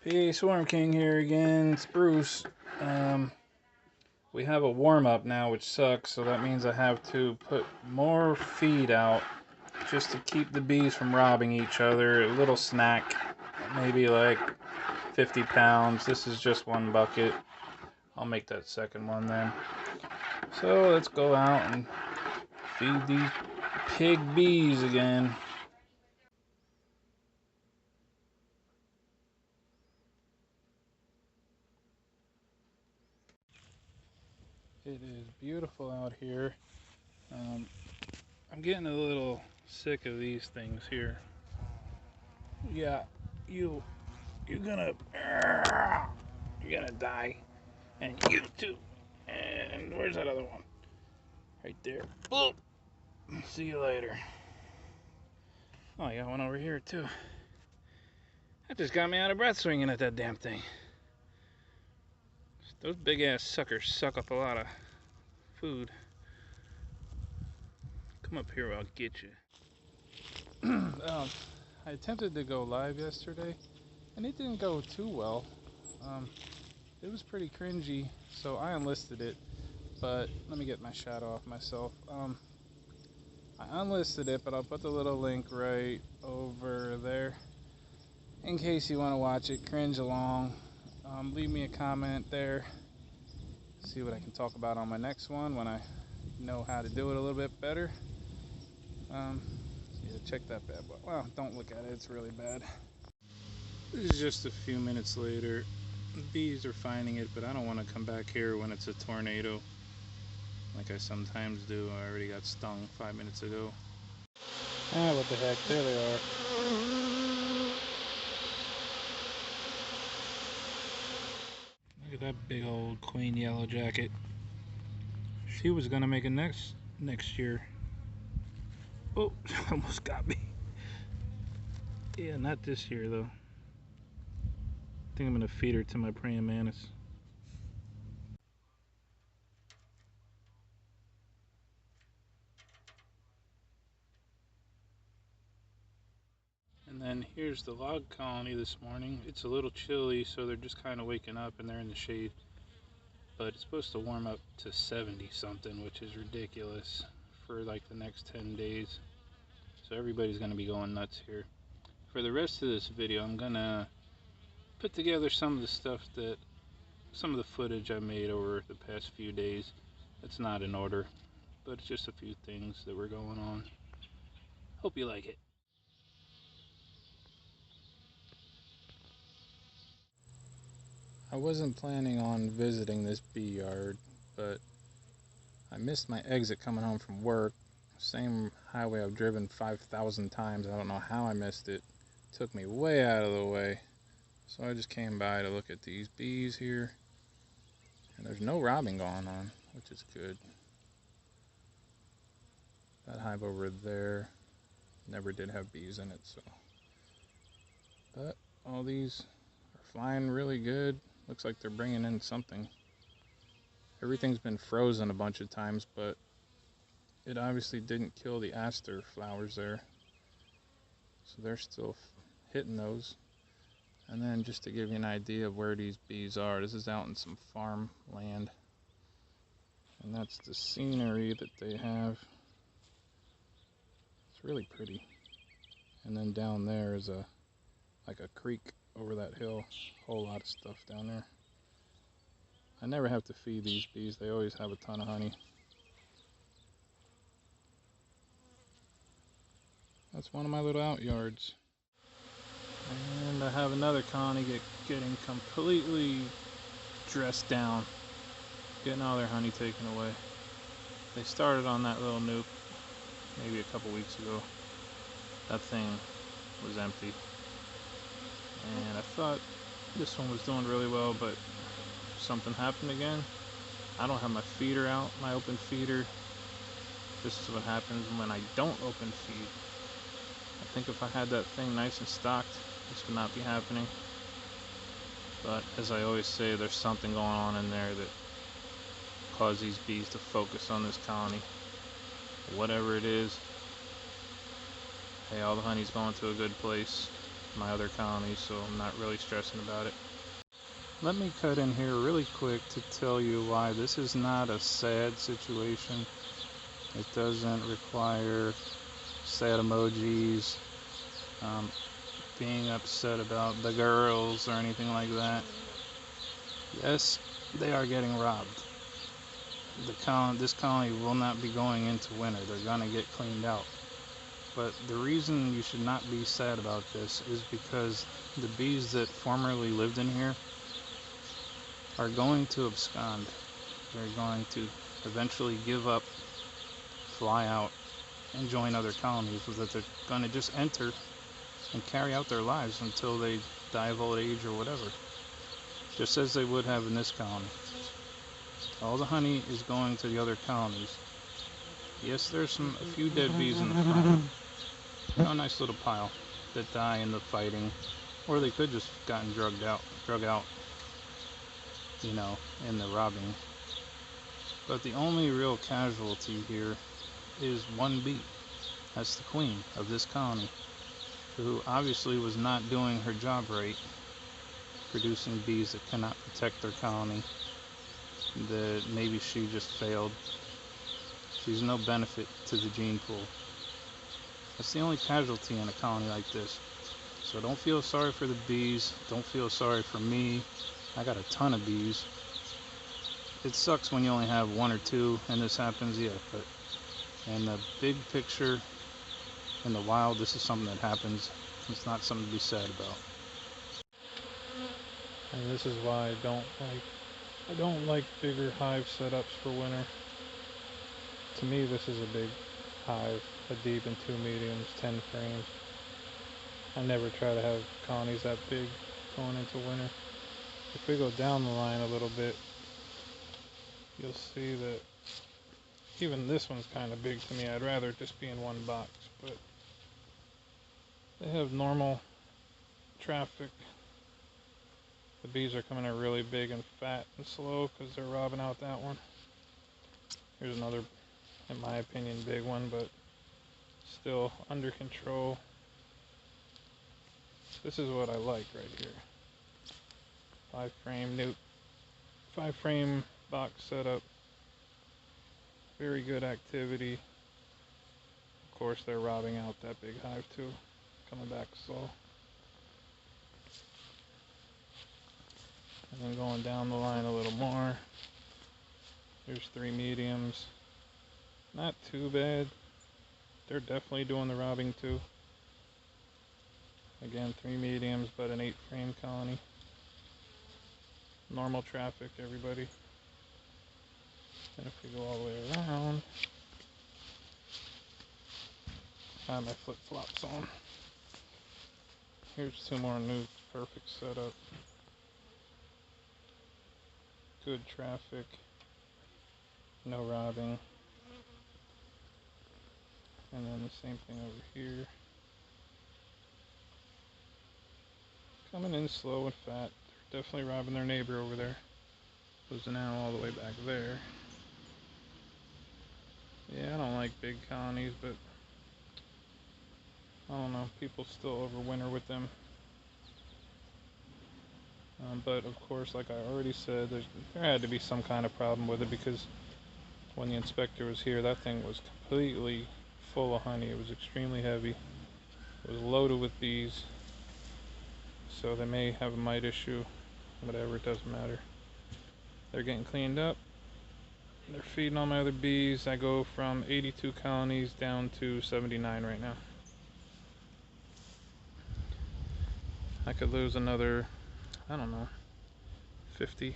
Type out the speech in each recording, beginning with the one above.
Hey, Swarm King here again. It's Bruce. We have a warm-up now, which sucks, so that means I have to put more feed out just to keep the bees from robbing each other. A little snack, maybe like 50 pounds. This is just one bucket. I'll make that second one then. So let's go out and feed these pig bees again. It is beautiful out here. I'm getting a little sick of these things here. Yeah, you're gonna die, and you too. And where's that other one? Right there. Boop. See you later. Oh, I got one over here too. That just got me out of breath swinging at that damn thing. Those big ass suckers suck up a lot of food. Come up here, I'll get you. I attempted to go live yesterday, and it didn't go too well. It was pretty cringy, so I unlisted it. But let me get my shadow off myself. I unlisted it, but I'll put the little link right over there in case you want to watch it, cringe along. Leave me a comment there. See what I can talk about on my next one when I know how to do it a little bit better. Yeah, check that bad boy. Well, don't look at it, it's really bad. This is just a few minutes later. The bees are finding it, but I don't want to come back here when it's a tornado like I sometimes do. I already got stung 5 minutes ago. Ah, what the heck, there they are. Look at that big old queen yellow jacket. She was gonna make it next year. Oh, almost got me. Yeah, not this year though. I think I'm gonna feed her to my praying mantis. And then here's the log colony this morning. It's a little chilly, so they're just kind of waking up and they're in the shade. But it's supposed to warm up to 70 something, which is ridiculous for like the next 10 days. So everybody's gonna be going nuts here. For the rest of this video, I'm gonna put together some of the footage I made over the past few days. It's not in order, but it's just a few things that were going on. Hope you like it. I wasn't planning on visiting this bee yard, but I missed my exit coming home from work. Same highway I've driven 5,000 times. I don't know how I missed it. It took me way out of the way. So I just came by to look at these bees here. And there's no robbing going on, which is good. That hive over there never did have bees in it, so. But all these are flying really good. Looks like they're bringing in something. Everything's been frozen a bunch of times, but it obviously didn't kill the aster flowers there. So they're still hitting those. And then just to give you an idea of where these bees are, this is out in some farm land. And that's the scenery that they have. It's really pretty. And then down there is like a creek over that hill. A whole lot of stuff down there. I never have to feed these bees. They always have a ton of honey. That's one of my little out yards. And I have another colony getting completely dressed down, getting all their honey taken away. They started on that little nuke maybe a couple weeks ago. That thing was empty. And I thought this one was doing really well, but something happened again. I don't have my feeder out, my open feeder. This is what happens when I don't open feed. I think if I had that thing nice and stocked, this would not be happening. But as I always say, there's something going on in there that caused these bees to focus on this colony. Whatever it is, hey, all the honey's going to a good place. my other colonies, so I'm not really stressing about it. Let me cut in here really quick to tell you why this is not a sad situation. It doesn't require sad emojis, being upset about the girls or anything like that. Yes, they are getting robbed. This colony will not be going into winter. They're going to get cleaned out. But the reason you should not be sad about this is because the bees that formerly lived in here are going to abscond. They're going to eventually give up, fly out, and join other colonies, so that they're going to just enter and carry out their lives until they die of old age or whatever, just as they would have in this colony. All the honey is going to the other colonies. Yes, there's a few dead bees in the front. A nice little pile that die in the fighting, or they could just gotten drug out, in the robbing. But the only real casualty here is one bee. That's the queen of this colony, who obviously was not doing her job right, producing bees that cannot protect their colony, that maybe she just failed. She's no benefit to the gene pool. That's the only casualty in a colony like this. So don't feel sorry for the bees. Don't feel sorry for me. I got a ton of bees. It sucks when you only have one or two and this happens, yeah, but in the big picture, in the wild, this is something that happens. It's not something to be sad about. And this is why I don't like bigger hive setups for winter. To me, this is a big hive, a deep and 2 mediums, 10 frames. I never try to have colonies that big going into winter. If we go down the line a little bit, you'll see that even this one's kind of big to me. I'd rather just be in one box, but they have normal traffic. The bees are coming in really big and fat and slow because they're robbing out that one. Here's another, in my opinion, big one, but still under control. This is what I like right here. 5 frame box setup. Very good activity. Of course, they're robbing out that big hive too. Coming back slow. And then going down the line a little more. Here's 3 mediums. Not too bad. They're definitely doing the robbing too. Again, 3 mediums, but an 8 frame colony. Normal traffic, everybody. And if we go all the way around, I have my flip-flops on. Here's 2 more new, perfect setup. Good traffic, no robbing. And then the same thing over here. Coming in slow and fat. They're definitely robbing their neighbor over there. Goes now all the way back there. Yeah, I don't like big colonies, but I don't know, people still overwinter with them. But of course, like I already said, there had to be some kind of problem with it, because when the inspector was here, that thing was completely full of honey. It was extremely heavy. It was loaded with bees. So they may have a mite issue, whatever, it doesn't matter. They're getting cleaned up. They're feeding all my other bees. I go from 82 colonies down to 79 right now. I could lose another, I don't know, 50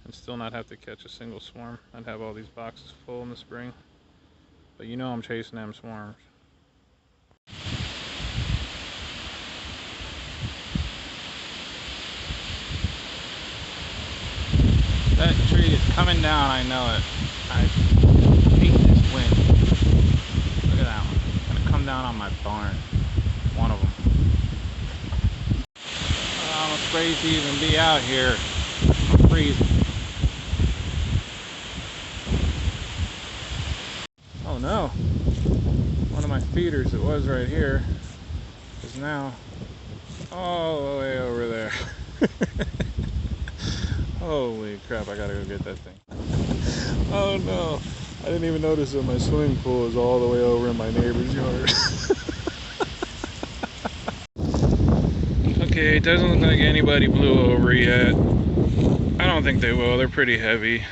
and still not have to catch a single swarm. I'd have all these boxes full in the spring. But you know I'm chasing them swarms. That tree is coming down, I know it. I hate this wind. Look at that one. It's gonna come down on my barn. One of them. I'm afraid to even be out here. I'm freezing. Oh no. One of my feeders that was right here is now all the way over there. Holy crap, I gotta go get that thing. Oh no, I didn't even notice that my swimming pool is all the way over in my neighbor's yard. Okay, it doesn't look like anybody blew over yet. I don't think they will, they're pretty heavy.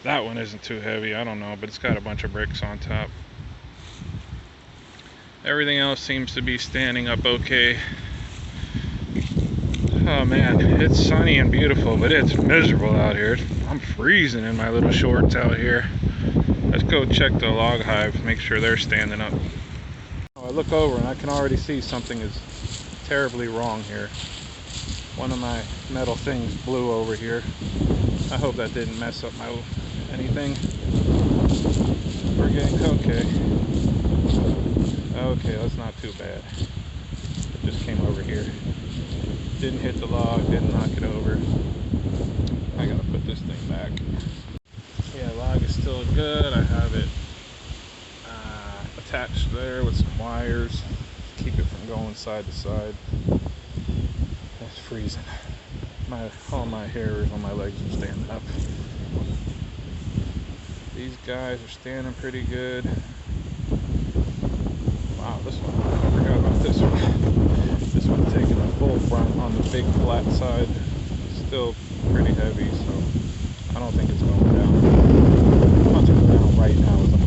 That one isn't too heavy, I don't know, but it's got a bunch of bricks on top. Everything else seems to be standing up okay. Oh man, it's sunny and beautiful, but it's miserable out here. I'm freezing in my little shorts out here. Let's go check the log hive, make sure they're standing up. Oh, I look over and I can already see something is terribly wrong here. One of my metal things blew over here. I hope that didn't mess up my anything. We're getting okay. Okay, that's not too bad. It just came over here. Didn't hit the log, didn't knock it over. I gotta put this thing back. Yeah, log is still good. I have it attached there with some wires to keep it from going side to side. It's freezing. All my hairs on my legs are standing up. These guys are standing pretty good. Wow, this one, I forgot about this one. This one's taking a full front on the big flat side. Still pretty heavy, so I don't think it's going down. It's not going down right now.